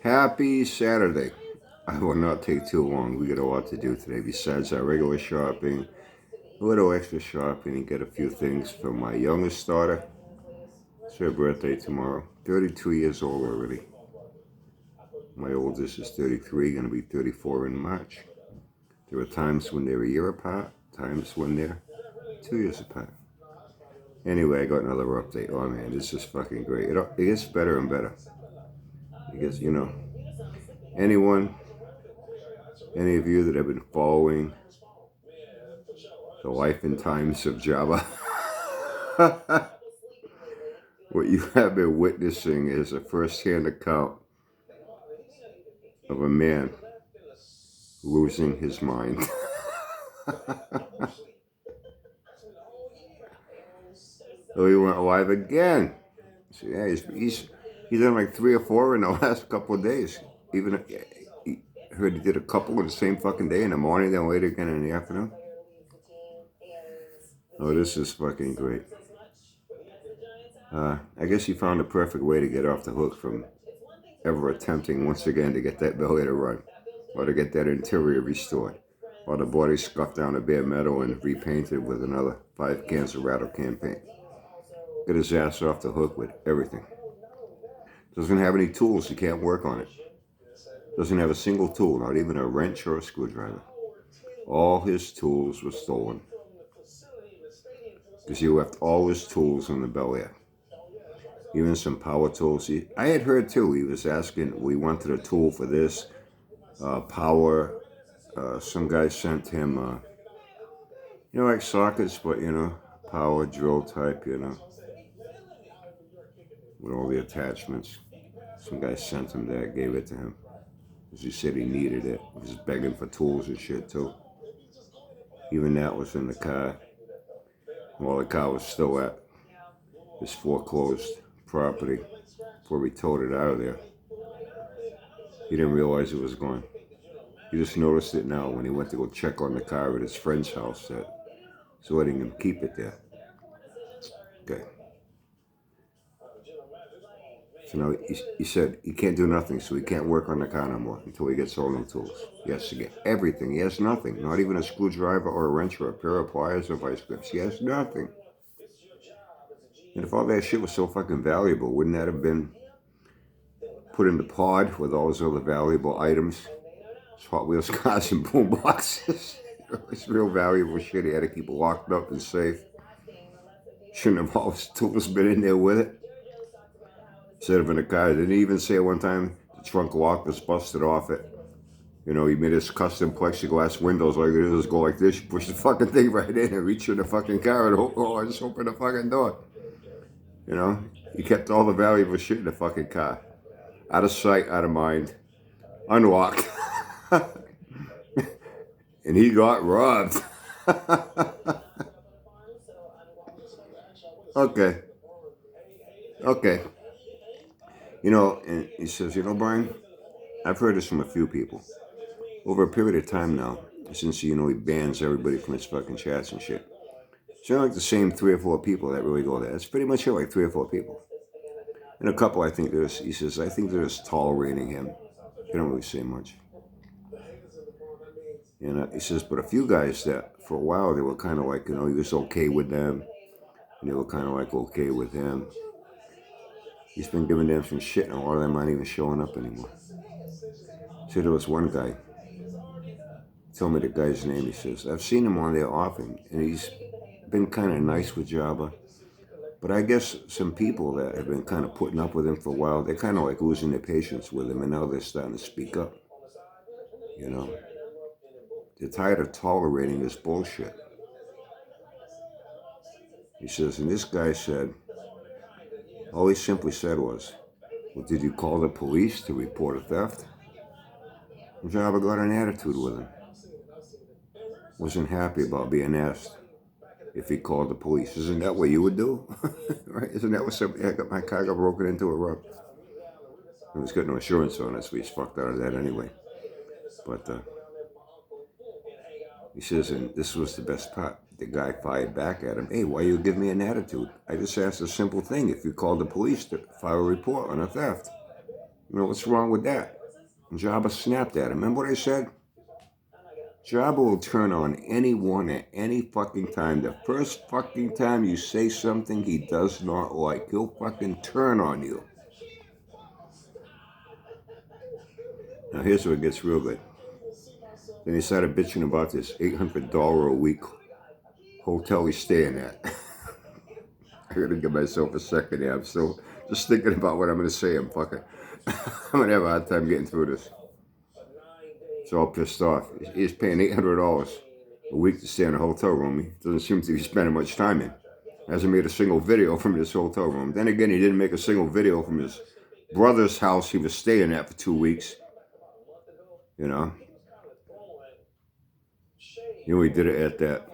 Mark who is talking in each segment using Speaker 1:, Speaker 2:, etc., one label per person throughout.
Speaker 1: Happy Saturday. I will not take too long. We got a lot to do today besides our regular shopping, a little extra shopping, and get a few things for my youngest daughter. It's her birthday tomorrow. 32 years old already. My oldest is 33, going to be 34 in March. There are times when they're a year apart, times when they're 2 years apart. Anyway, I got another update. Oh man, this is fucking great. It gets better and better. Because, anyone, any of you that have been following the life and times of Java, what you have been witnessing is a first-hand account of a man losing his mind. So he went live again. So yeah, he's done like 3 or 4 in the last couple of days. Even he heard he did a couple in the same fucking day in the morning, then later again in the afternoon. Oh, this is fucking great. I guess he found the perfect way to get off the hook from ever attempting once again to get that belly to run, or to get that interior restored, or the body scuffed down to bare metal and repainted with another 5 cans of rattle can paint. Get his ass off the hook with everything. Doesn't have any tools, he can't work on it. Doesn't have a single tool, not even a wrench or a screwdriver. All his tools were stolen. Because he left all his tools in the Bel Air. Even some power tools. I had heard too, he was asking, we wanted a tool for this, power. Some guy sent him, like sockets, but power drill type, with all the attachments. Some guy sent him that, gave it to him. Because he said he needed it. He was begging for tools and shit too. Even that was in the car. While the car was still at his foreclosed property before he towed it out of there. He didn't realize it was gone. He just noticed it now when he went to go check on the car at his friend's house that he's letting him keep it there. Okay. So now he said he can't do nothing, so he can't work on the car no more until he gets all new tools. He has to get everything. He has nothing. Not even a screwdriver or a wrench or a pair of pliers or vice grips. He has nothing. And if all that shit was so fucking valuable, wouldn't that have been put in the pod with all those other valuable items? Hot Wheels cars and boom boxes. It's real valuable shit. He had to keep locked up and safe. Shouldn't have all his tools been in there with it. Instead of in the car. Didn't he even say one time the trunk lock was busted off it? He made his custom plexiglass windows. All you do is go like this, you push the fucking thing right in and reach in the fucking car and just open the fucking door. He kept all the valuable shit in the fucking car. Out of sight, out of mind. Unlocked. And he got robbed. Okay. And he says, Brian, I've heard this from a few people. Over a period of time now, since, he bans everybody from his fucking chats and shit. It's not like the same 3 or 4 people that really go there. It's pretty much like 3 or 4 people. And a couple, I think he says, I think they're just tolerating him. They don't really say much. And he says, but a few guys that for a while they were kind of like, he was okay with them. And they were kind of like okay with him. He's been giving them some shit and a lot of them aren't even showing up anymore. So there was one guy. Tell me the guy's name. He says, I've seen him on there often. And he's been kind of nice with Jabba. But I guess some people that have been kind of putting up with him for a while, they're kind of like losing their patience with him. And now they're starting to speak up. They're tired of tolerating this bullshit. He says, and this guy said, all he simply said was, well, did you call the police to report a theft? Jabba got an attitude with him. Wasn't happy about being asked if he called the police. Isn't that what you would do? Right? Isn't that what my car got broken into a rug? He was getting no insurance on it, so he's fucked out of that anyway. But he says, and this was the best part. The guy fired back at him. Hey, why you give me an attitude? I just asked a simple thing. If you called the police to file a report on a theft. You know, what's wrong with that? And Jabba snapped at him. Remember what I said? Jabba will turn on anyone at any fucking time. The first fucking time you say something he does not like, he'll fucking turn on you. Now here's where it gets real good. Then he started bitching about this $800 a week hotel he's staying at. I gotta give myself a second here. I'm still just thinking about what I'm gonna say. I'm gonna have a hard time getting through this. He's all pissed off. He's paying $800 a week to stay in a hotel room. He doesn't seem to be spending much time in. Hasn't made a single video from this hotel room. Then again, he didn't make a single video from his brother's house he was staying at for 2 weeks. You know? You know, he did it at that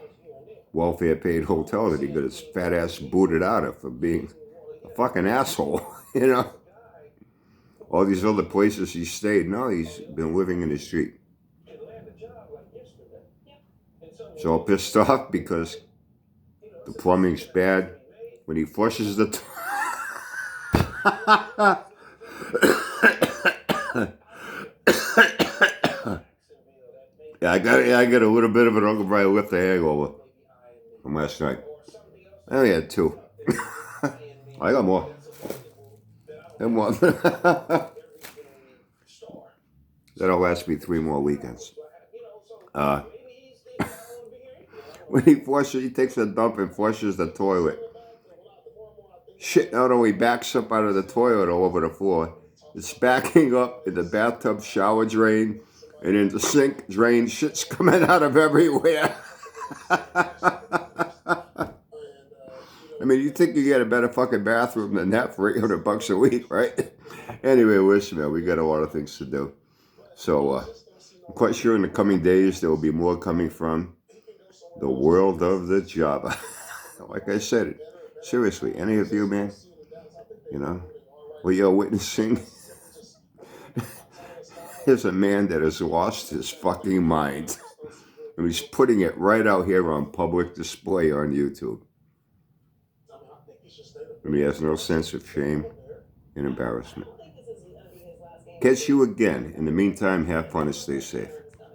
Speaker 1: welfare paid hotel that he got his fat ass booted out of for being a fucking asshole. You know? All these other places he stayed, no, he's been living in the street. He's all pissed off because the plumbing's bad. When he flushes the I got a little bit of an Uncle Brian lift the hangover from last night. I only had 2. I got more. And more. That'll last me 3 more weekends. When he takes a dump and flushes the toilet. Shit not only backs up out of the toilet all over the floor, it's backing up in the bathtub shower drain and in the sink drain. Shit's coming out of everywhere. I mean, you think you get a better fucking bathroom than that for $800 a week, right? Anyway, listen, man, we got a lot of things to do. So, I'm quite sure in the coming days there will be more coming from the world of the Jabba. Like I said, seriously, any of you, man, you know, what you're witnessing is a man that has lost his fucking mind. And he's putting it right out here on public display on YouTube. And he has no sense of shame and embarrassment. Catch you again. In the meantime, have fun and stay safe.